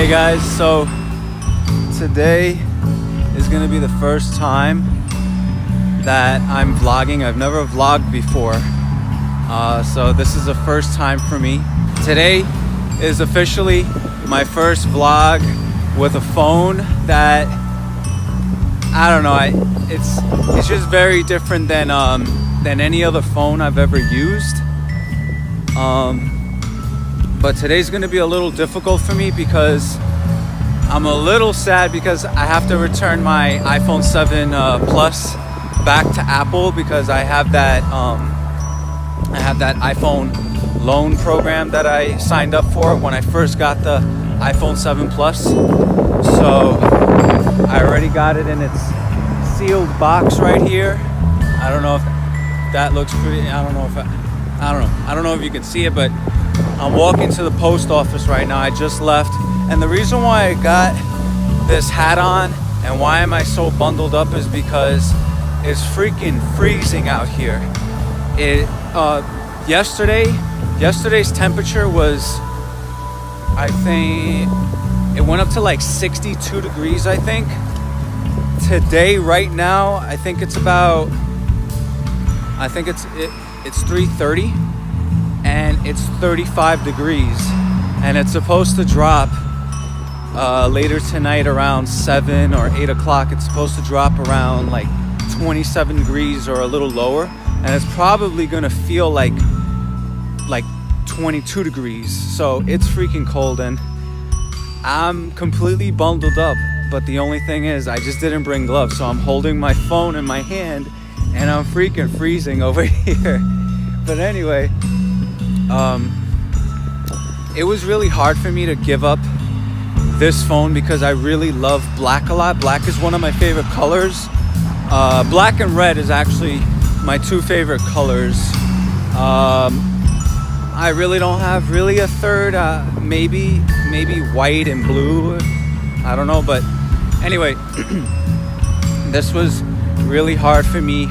Hey guys, so today is gonna be the first time that I'm vlogging. I've never vlogged before, so this is the first time for me. Today is officially my first vlog with a phone that, I don't know, it's just very different than any other phone I've ever used. But today's gonna be a little difficult for me because I'm a little sad because I have to return my iPhone 7 Plus back to Apple because I have that iPhone loan program that I signed up for when I first got the iPhone 7 Plus. So I already got it in its sealed box right here. I don't know if that looks pretty. I don't know if you can see it, but I'm walking to the post office right now. I just left, and the reason why I got this hat on and why am I so bundled up is because it's freaking freezing out here. Yesterday's temperature was, I think it went up to like 62 degrees, I think. Today, right now, I think it's 3:30 and it's 35 degrees, and it's supposed to drop later tonight around 7 or 8 o'clock. It's supposed to drop around like 27 degrees or a little lower, and it's probably gonna feel like 22 degrees. So it's freaking cold and I'm completely bundled up. But the only thing is I just didn't bring gloves, so I'm holding my phone in my hand and I'm freaking freezing over here. But anyway, it was really hard for me to give up this phone because I really love black a lot. Black is one of my favorite colors. Black and red is actually my two favorite colors. I really don't have really a third. Maybe white and blue. I don't know, but anyway, this was really hard for me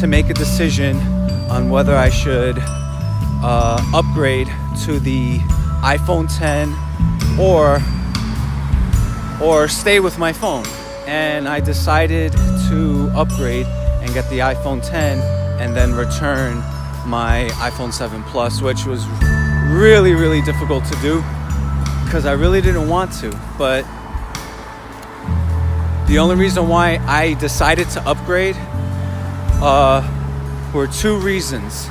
to make a decision on whether I should upgrade to the iPhone 10 or stay with my phone. And I decided to upgrade and get the iPhone 10 and then return my iPhone 7 Plus, which was really, really difficult to do because I really didn't want to. But the only reason why I decided to upgrade were two reasons.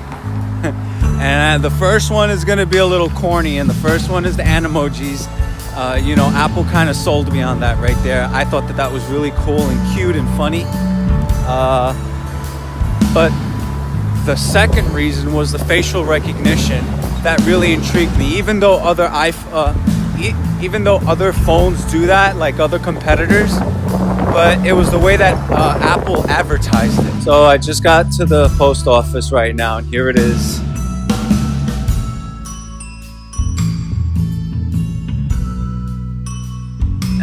And the first one is gonna be a little corny, and the first one is the animojis. Apple kind of sold me on that right there. I thought that was really cool and cute and funny. But the second reason was the facial recognition. That really intrigued me. Even though other phones do that, like other competitors, but it was the way that Apple advertised it. So I just got to the post office right now, and here it is.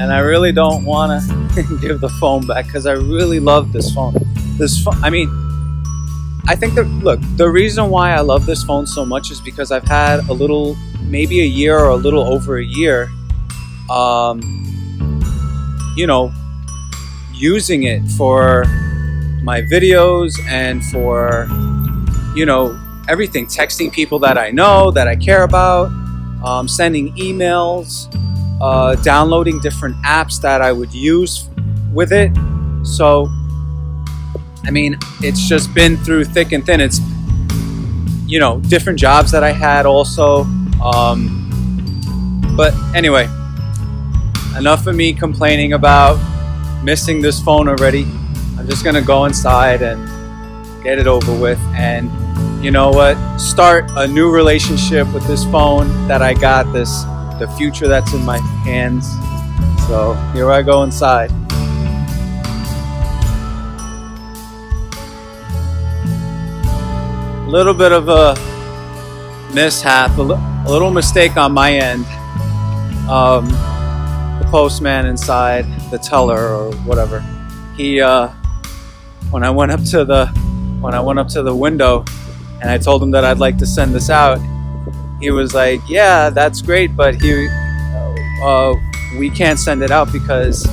And I really don't want to give the phone back because I really love this phone. I think the reason why I love this phone so much is because I've had maybe a year or a little over a year, using it for my videos and for, everything, texting people that I know, that I care about, sending emails, downloading different apps that I would use with it. So, it's just been through thick and thin. It's, different jobs that I had also. But anyway, enough of me complaining about missing this phone already. I'm just gonna go inside and get it over with, and you know what? Start a new relationship with this phone that I got, the future that's in my hands. So here I go inside. A little bit of a mishap, a little mistake on my end. The postman inside, the teller or whatever, he when I went up to the window and I told him that I'd like to send this out, he was like, yeah, that's great, but we can't send it out because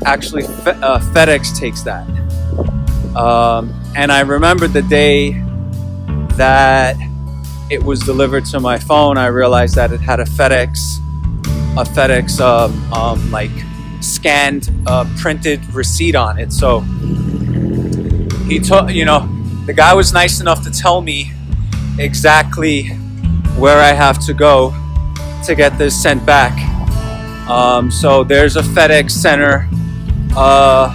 actually FedEx takes that. And I remember the day that it was delivered to my phone, I realized that it had a FedEx like scanned printed receipt on it. So he told, the guy was nice enough to tell me exactly where I have to go to get this sent back. So there's a FedEx center, a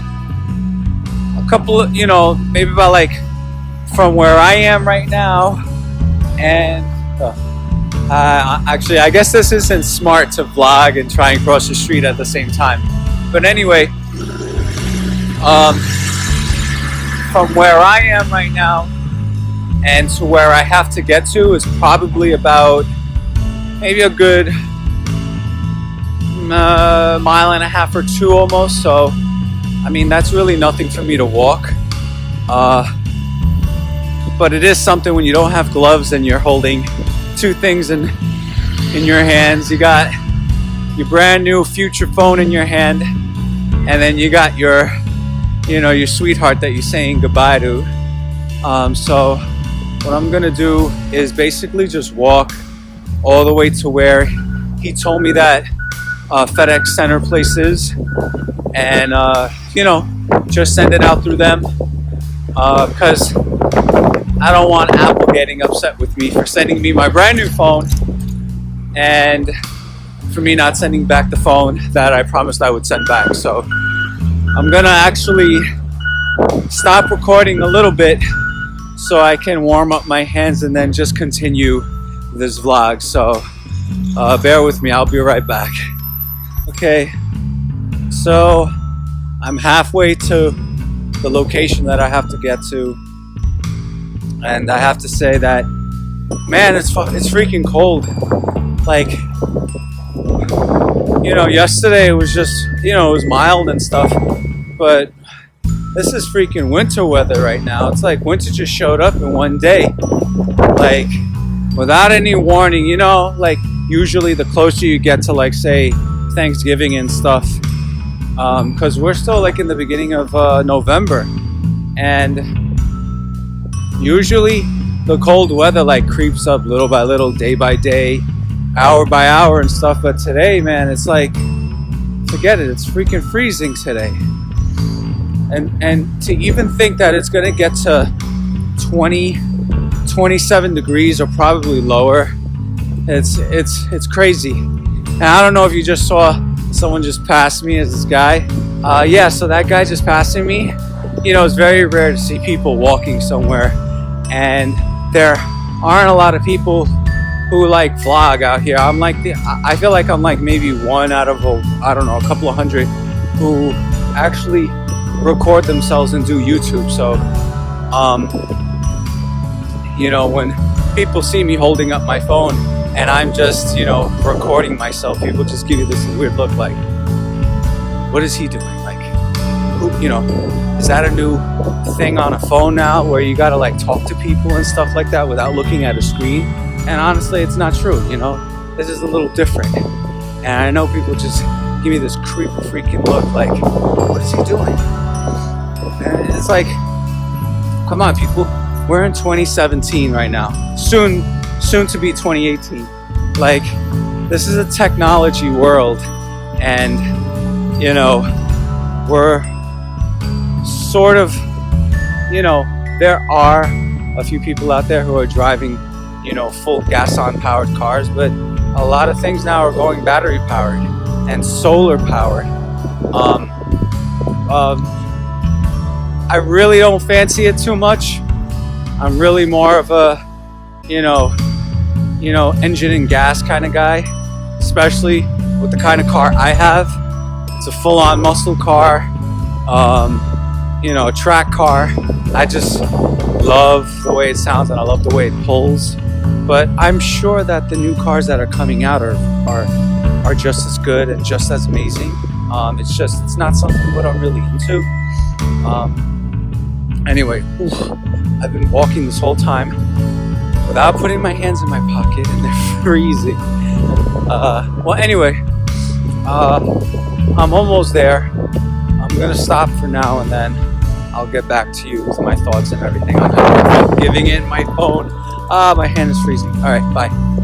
couple of, maybe about like from where I am right now, and actually I guess this isn't smart to vlog and try and cross the street at the same time. But anyway, from where I am right now and to where I have to get to is probably about maybe a good mile and a half or two almost. So I mean, that's really nothing for me to walk, but it is something when you don't have gloves and you're holding two things in your hands. You got your brand new future phone in your hand, and then you got your sweetheart that you're saying goodbye to. So what I'm gonna do is basically just walk all the way to where he told me that FedEx center place is, and just send it out through them, because I don't want Apple getting upset with me for sending me my brand new phone and for me not sending back the phone that I promised I would send back. So I'm gonna actually stop recording a little bit so I can warm up my hands and then just continue this vlog. So bear with me, I'll be right back. Okay, so I'm halfway to the location that I have to get to, and I have to say that, man, it's freaking cold. Like, yesterday it was just, it was mild and stuff, but this is freaking winter weather right now. It's like winter just showed up in one day, like without any warning. Like usually the closer you get to, like, say Thanksgiving and stuff, because we're still like in the beginning of November, and usually the cold weather like creeps up little by little, day by day, hour by hour and stuff. But today, man, it's like, forget it, it's freaking freezing today. And to even think that it's gonna get to 27 degrees or probably lower, it's crazy. And I don't know if you just saw someone just passed me as this guy. Yeah, so that guy just passing me. It's very rare to see people walking somewhere, and there aren't a lot of people who like vlog out here. I feel like I'm like maybe one out of a couple of hundred who actually record themselves and do YouTube. So when people see me holding up my phone and I'm just recording myself, people just give you this weird look like, what is he doing? Like, who, is that a new thing on a phone now where you gotta like talk to people and stuff like that without looking at a screen? And honestly, it's not true. This is a little different, and I know people just give me this creepy freaking look like, what is he doing? And it's like, come on, people, we're in 2017 right now, soon to be 2018. Like, this is a technology world, and we're sort of, there are a few people out there who are driving full gas on powered cars, but a lot of things now are going battery powered and solar powered. I really don't fancy it too much. I'm really more of a engine and gas kind of guy, especially with the kind of car I have. It's a full-on muscle car, a track car. I just love the way it sounds, and I love the way it pulls. But I'm sure that the new cars that are coming out are just as good and just as amazing. It's not something that I'm really into. Anyway, I've been walking this whole time without putting my hands in my pocket, and they're freezing. Well, anyway, I'm almost there. I'm gonna stop for now and then I'll get back to you with my thoughts and everything. I'm giving in my phone. My hand is freezing. All right, bye.